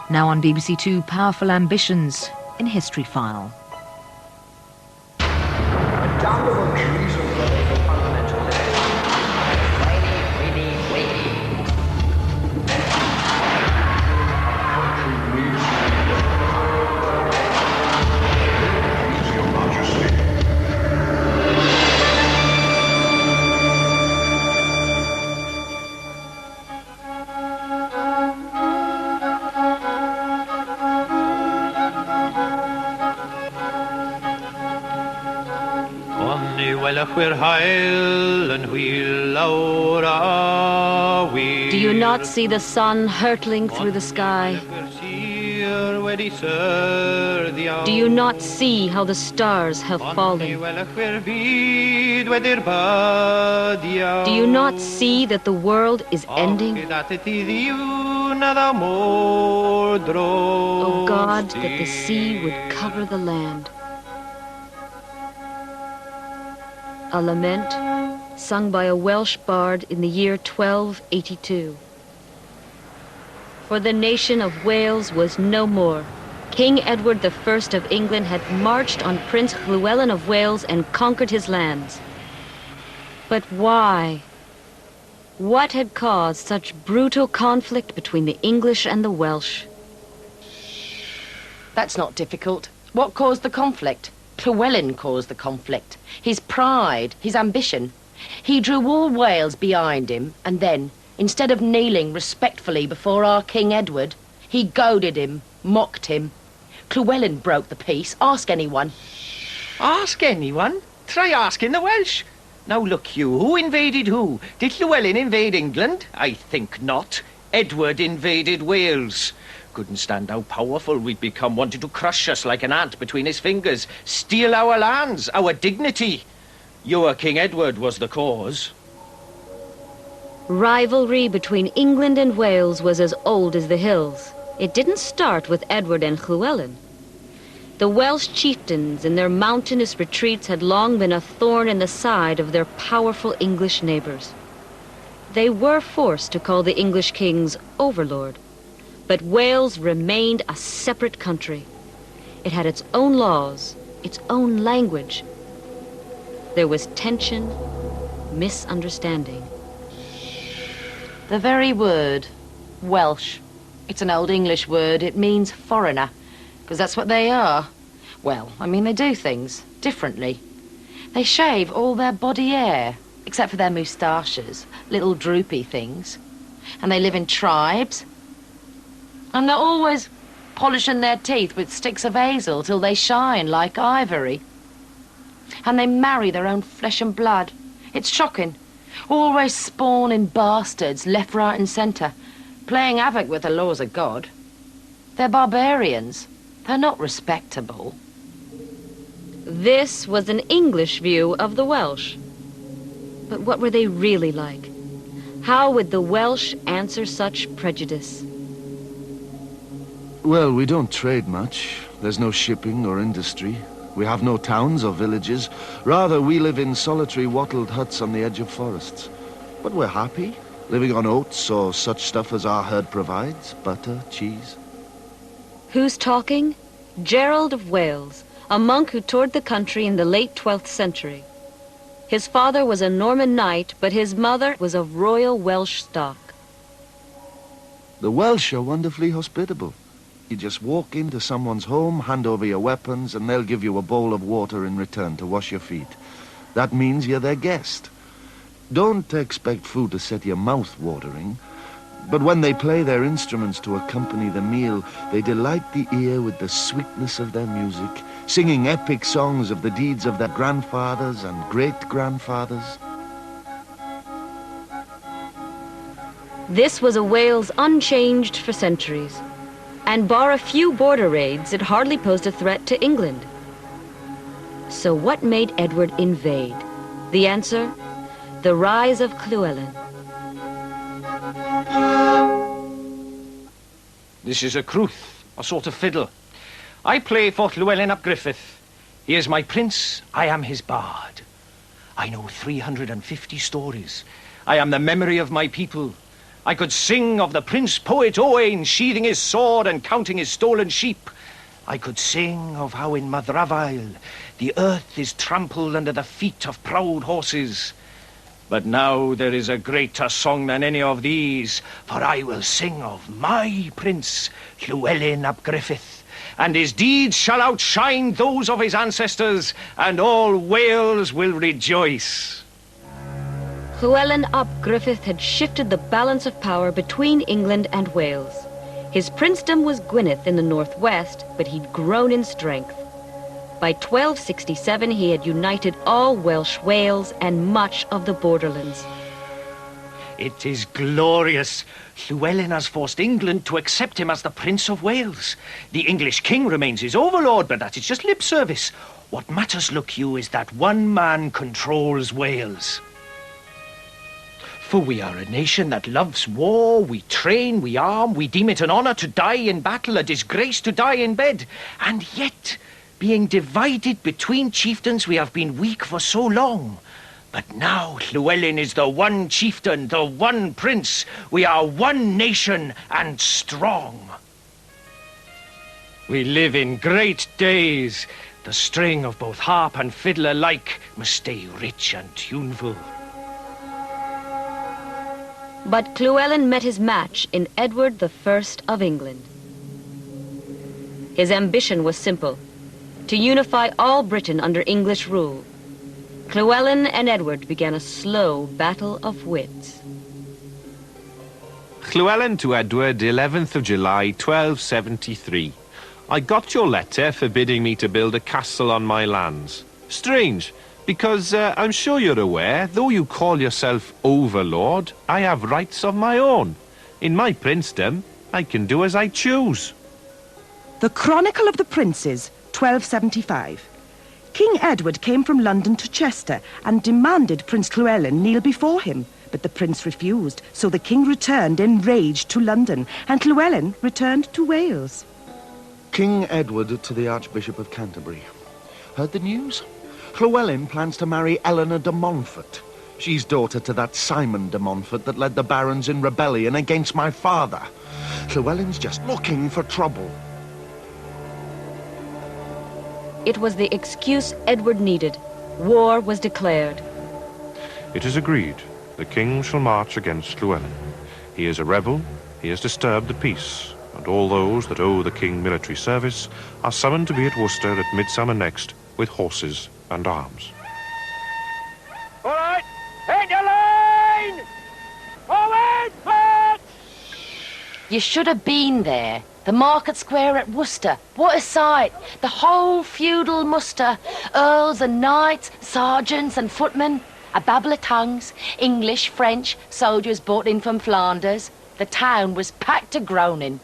Now on BBC Two, Powerful Ambitions in History File. Do you not see the sun hurtling through the sky? Do you not see how the stars have fallen? Do you not see that the world is ending? O God, that the sea would cover the land. A lament sung by a Welsh bard in the year 1282. For the nation of Wales was no more. King Edward I of England had marched on Prince Llewellyn of Wales and conquered his lands. But why? What had caused such brutal conflict between the English and the Welsh? That's not difficult. What caused the conflict? Llewellyn caused the conflict. His pride, his ambition. He drew all Wales behind him, and then, instead of kneeling respectfully before our King Edward, he goaded him, mocked him. Llewellyn broke the peace. Ask anyone. Ask anyone? Try asking the Welsh. Now look you, who invaded who? Did Llewellyn invade England? I think not. Edward invaded Wales. Couldn't stand how powerful we'd become, wanted to crush us like an ant between his fingers, steal our lands, our dignity. Your King Edward was the cause. Rivalry between England and Wales was as old as the hills. It didn't start with Edward and Llewellyn. The Welsh chieftains in their mountainous retreats had long been a thorn in the side of their powerful English neighbors. They were forced to call the English kings overlord. But Wales remained a separate country. It had its own laws, its own language. There was tension, misunderstanding. The very word, Welsh. It's an old English word. It means foreigner, because that's what they are. Well, I mean, they do things differently. They shave all their body hair, except for their moustaches, little droopy things. And they live in tribes. And they're always polishing their teeth with sticks of hazel till they shine like ivory. And they marry their own flesh and blood. It's shocking. Always spawning bastards left, right and centre, playing havoc with the laws of God. They're barbarians. They're not respectable. This was an English view of the Welsh. But what were they really like? How would the Welsh answer such prejudice? Well, we don't trade much. There's no shipping or industry. We have no towns or villages. Rather, we live in solitary wattled huts on the edge of forests. But we're happy, living on oats or such stuff as our herd provides, butter, cheese. Who's talking? Gerald of Wales, a monk who toured the country in the late 12th century. His father was a Norman knight, but his mother was of royal Welsh stock. The Welsh are wonderfully hospitable. You just walk into someone's home, hand over your weapons, and they'll give you a bowl of water in return to wash your feet. That means you're their guest. Don't expect food to set your mouth watering, but when they play their instruments to accompany the meal, they delight the ear with the sweetness of their music, singing epic songs of the deeds of their grandfathers and great-grandfathers. This was a Wales unchanged for centuries. And bar a few border raids, it hardly posed a threat to England. So what made Edward invade? The answer? The rise of Llewellyn. This is a crwth, a sort of fiddle. I play for Llewellyn ap Griffith. He is my prince, I am his bard. I know 350 stories. I am the memory of my people. I could sing of the Prince Poet Owain sheathing his sword and counting his stolen sheep. I could sing of how in Madravail the earth is trampled under the feet of proud horses. But now there is a greater song than any of these, for I will sing of my prince, Llewellyn ap Griffith, and his deeds shall outshine those of his ancestors, and all Wales will rejoice. Llewellyn ap Griffith had shifted the balance of power between England and Wales. His princedom was Gwynedd in the northwest, but he'd grown in strength. By 1267 he had united all Welsh Wales and much of the borderlands. It is glorious. Llewellyn has forced England to accept him as the Prince of Wales. The English king remains his overlord, but that is just lip service. What matters, look you, is that one man controls Wales. For we are a nation that loves war, we train, we arm, we deem it an honour to die in battle, a disgrace to die in bed. And yet, being divided between chieftains, we have been weak for so long. But now Llewellyn is the one chieftain, the one prince. We are one nation and strong. We live in great days. The string of both harp and fiddle alike must stay rich and tuneful. But Llewellyn met his match in Edward I of England. His ambition was simple: to unify all Britain under English rule. Llewellyn and Edward began a slow battle of wits. Llewellyn to Edward, 11th of July, 1273. I got your letter forbidding me to build a castle on my lands. Strange, because I'm sure you're aware, though you call yourself overlord, I have rights of my own. In my princedom, I can do as I choose. The Chronicle of the Princes, 1275. King Edward came from London to Chester and demanded Prince Llewellyn kneel before him, but the prince refused, so the king returned enraged to London, and Llewellyn returned to Wales. King Edward to the Archbishop of Canterbury. Heard the news? Llewellyn plans to marry Eleanor de Montfort. She's daughter to that Simon de Montfort that led the barons in rebellion against my father. Llewellyn's just looking for trouble. It was the excuse Edward needed. War was declared. It is agreed. The king shall march against Llewellyn. He is a rebel, he has disturbed the peace, and all those that owe the king military service are summoned to be at Worcester at midsummer next with horses and arms. All right, in your line! Forward, march! You should have been there. The market square at Worcester. What a sight. The whole feudal muster. Earls and knights, sergeants and footmen. A babble of tongues. English, French, soldiers brought in from Flanders. The town was packed to groaning.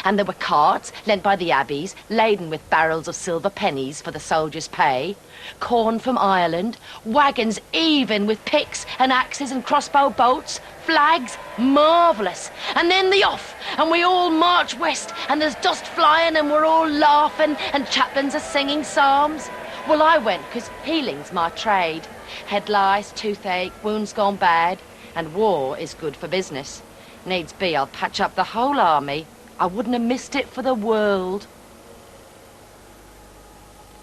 And there were carts lent by the abbeys, laden with barrels of silver pennies for the soldiers' pay, corn from Ireland, wagons even with picks and axes and crossbow bolts, flags, marvellous. And then the off, and we all march west, and there's dust flying, and we're all laughing, and chaplains are singing psalms. Well, I went, 'cause healing's my trade. Head lice, toothache, wounds gone bad, and war is good for business. Needs be, I'll patch up the whole army. I wouldn't have missed it for the world.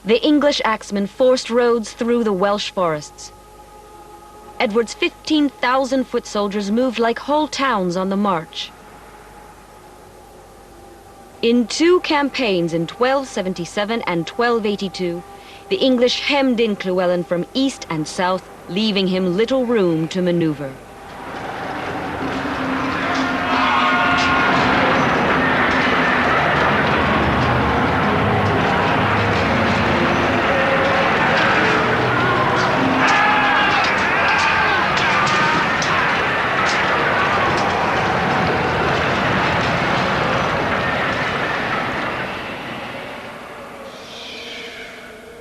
The English axemen forced roads through the Welsh forests. Edward's 15,000 foot soldiers moved like whole towns on the march. In two campaigns in 1277 and 1282, the English hemmed in Llewellyn from east and south, leaving him little room to maneuver.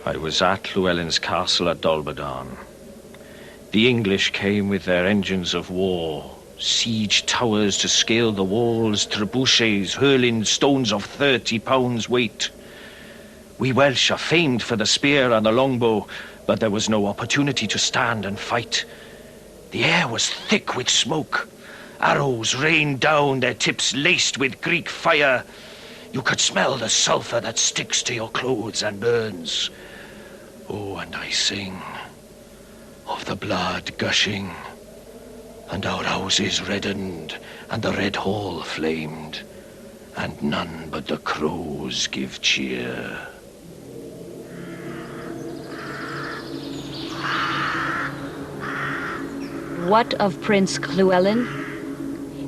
I was at Llewellyn's castle at Dolbadarn. The English came with their engines of war, siege towers to scale the walls, trebuchets hurling stones of 30 pounds weight. We Welsh are famed for the spear and the longbow, but there was no opportunity to stand and fight. The air was thick with smoke, Arrows rained down, their tips laced with Greek fire. You could smell the sulphur that sticks to your clothes and burns. Oh, and I sing of the blood gushing, and our houses reddened, and the red hall flamed, and none but the crows give cheer. What of Prince Llewellyn?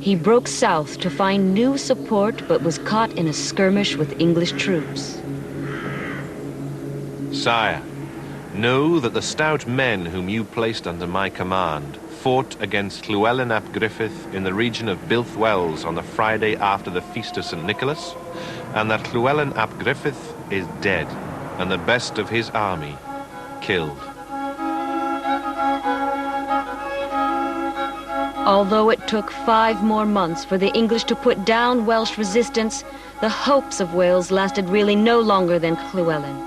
He broke south to find new support, but was caught in a skirmish with English troops. Sire, know that the stout men whom you placed under my command fought against Llewellyn ap Griffith in the region of Builth Wells on the Friday after the Feast of St. Nicholas, and that Llewellyn ap Griffith is dead, and the best of his army killed. Although it took 5 more months for the English to put down Welsh resistance, the hopes of Wales lasted really no longer than Llewellyn.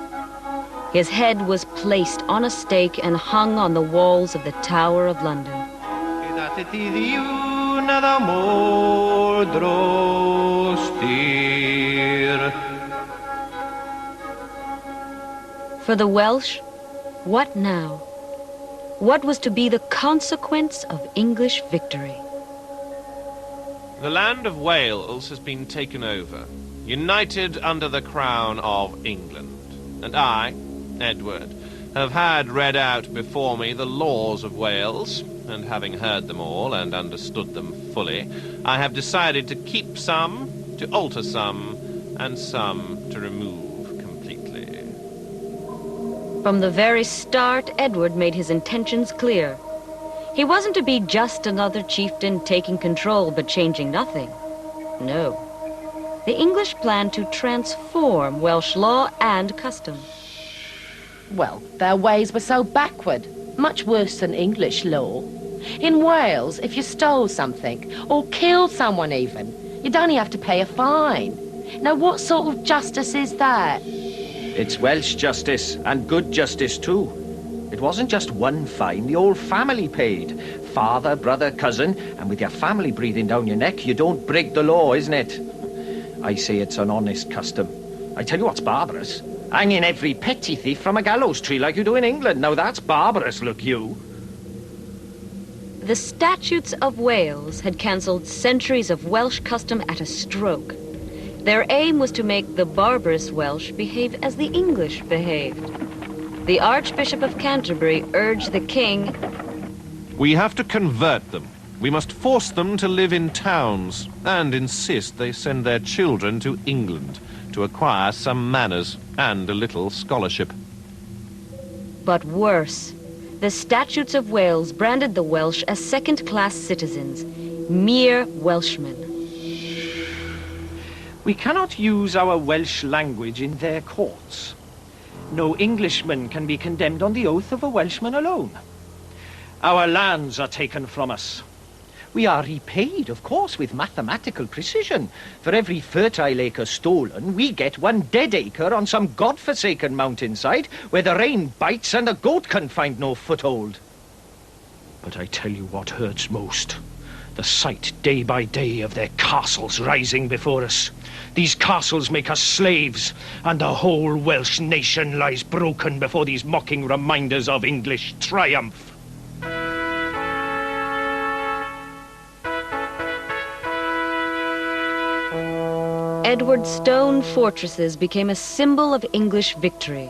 His head was placed on a stake and hung on the walls of the Tower of London. For the Welsh, what now? What was to be the consequence of English victory? The land of Wales has been taken over, united under the crown of England. And I, Edward, have had read out before me the laws of Wales, and having heard them all and understood them fully, I have decided to keep some, to alter some, and some to remove completely. From the very start, Edward made his intentions clear. He wasn't to be just another chieftain taking control but changing nothing. No. The English planned to transform Welsh law and custom. Well, their ways were so backward, much worse than English law. In Wales, if you stole something, or killed someone even, you'd only have to pay a fine. Now, what sort of justice is that? It's Welsh justice, and good justice too. It wasn't just one fine, the whole family paid. Father, brother, cousin, and with your family breathing down your neck, you don't break the law, isn't it? I say it's an honest custom. I tell you what's barbarous. Hanging every petty thief from a gallows tree like you do in England. Now that's barbarous, look you. The Statutes of Wales had cancelled centuries of Welsh custom at a stroke. Their aim was to make the barbarous Welsh behave as the English behaved. The Archbishop of Canterbury urged the king, We have to convert them. We must force them to live in towns and insist they send their children to England to acquire some manners and a little scholarship. but worse. The Statutes of Wales branded the Welsh as second-class citizens, mere Welshmen. We cannot use our Welsh language in their courts. No Englishman can be condemned on the oath of a Welshman alone. Our lands are taken from us. We are repaid, of course, with mathematical precision. For every fertile acre stolen, we get 1 dead acre on some godforsaken mountainside where the rain bites and a goat can find no foothold. But I tell you what hurts most. The sight day by day of their castles rising before us. These castles make us slaves, and the whole Welsh nation lies broken before these mocking reminders of English triumph. Edward's stone fortresses became a symbol of English victory.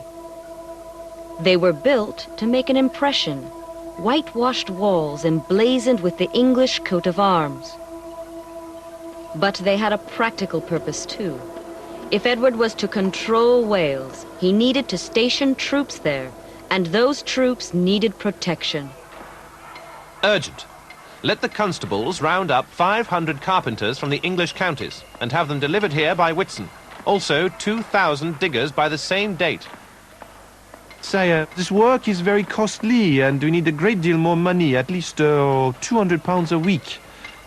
They were built to make an impression, whitewashed walls emblazoned with the English coat of arms. But they had a practical purpose too. If Edward was to control Wales, he needed to station troops there, and those troops needed protection. Urgent. Let the constables round up 500 carpenters from the English counties and have them delivered here by Whitsun. Also, 2,000 diggers by the same date. Sire, this work is very costly and we need a great deal more money, at least £200 a week.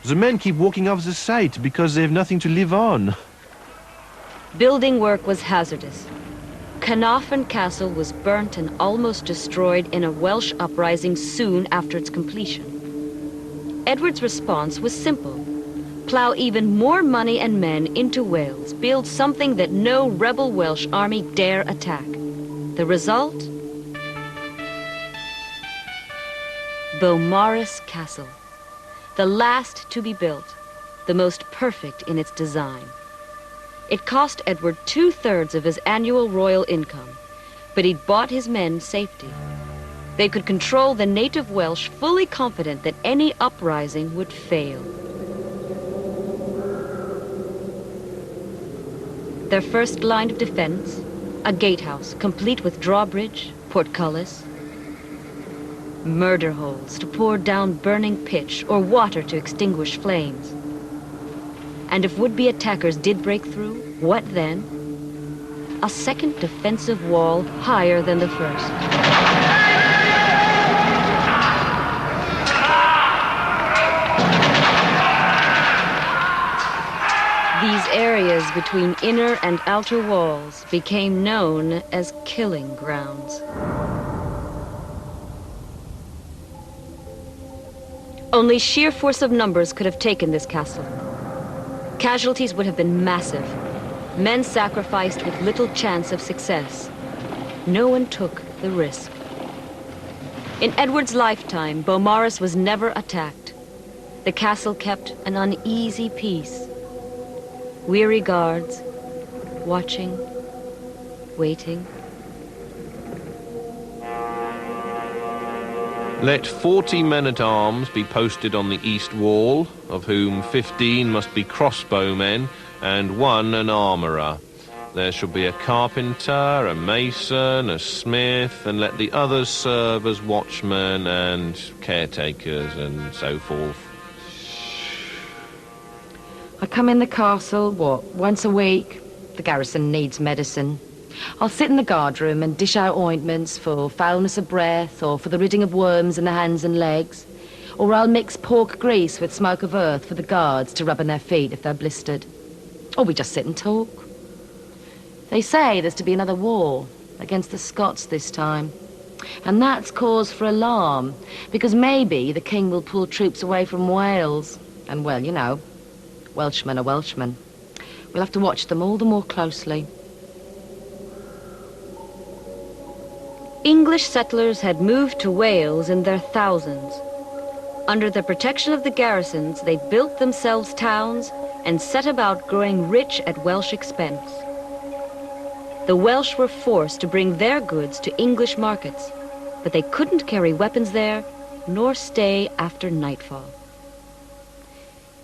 The men keep walking off the site because they have nothing to live on. Building work was hazardous. Carnarvon Castle was burnt and almost destroyed in a Welsh uprising soon after its completion. Edward's response was simple. Plough even more money and men into Wales, build something that no rebel Welsh army dare attack. The result? Beaumaris Castle, the last to be built, the most perfect in its design. It cost Edward 2/3 of his annual royal income, but he'd bought his men safety. They could control the native Welsh, fully confident that any uprising would fail. Their first line of defense, a gatehouse complete with drawbridge, portcullis, murder holes to pour down burning pitch or water to extinguish flames. And if would-be attackers did break through, what then? A second defensive wall higher than the first. These areas between inner and outer walls became known as killing grounds. Only sheer force of numbers could have taken this castle. Casualties would have been massive. Men sacrificed with little chance of success. No one took the risk. In Edward's lifetime, Beaumaris was never attacked. The castle kept an uneasy peace. Weary guards, watching, waiting. Let 40 men-at-arms be posted on the east wall, of whom 15 must be crossbowmen and 1 an armourer. There shall be a carpenter, a mason, a smith, and let the others serve as watchmen and caretakers and so forth. I come in the castle, once a week? The garrison needs medicine. I'll sit in the guardroom and dish out ointments for foulness of breath or for the ridding of worms in the hands and legs. Or I'll mix pork grease with smoke of earth for the guards to rub on their feet if they're blistered. Or we just sit and talk. They say there's to be another war against the Scots this time. And that's cause for alarm, because maybe the king will pull troops away from Wales. And, well, you know, Welshmen are Welshmen. We'll have to watch them all the more closely. English settlers had moved to Wales in their thousands. Under the protection of the garrisons, they built themselves towns and set about growing rich at Welsh expense. The Welsh were forced to bring their goods to English markets, but they couldn't carry weapons there, nor stay after nightfall.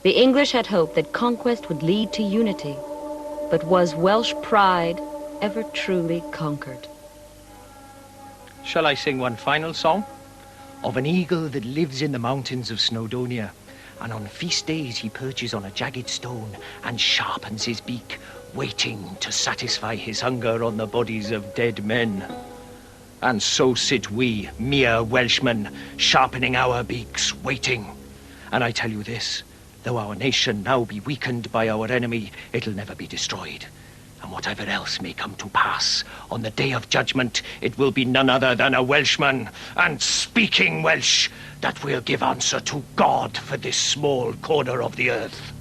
The English had hoped that conquest would lead to unity, but was Welsh pride ever truly conquered? Shall I sing one final song? Of an eagle that lives in the mountains of Snowdonia, and on feast days he perches on a jagged stone and sharpens his beak, waiting to satisfy his hunger on the bodies of dead men. And so sit we, mere Welshmen, sharpening our beaks, waiting. And I tell you this, though our nation now be weakened by our enemy, it'll never be destroyed. And whatever else may come to pass, on the day of judgment, it will be none other than a Welshman, and speaking Welsh, that will give answer to God for this small corner of the earth.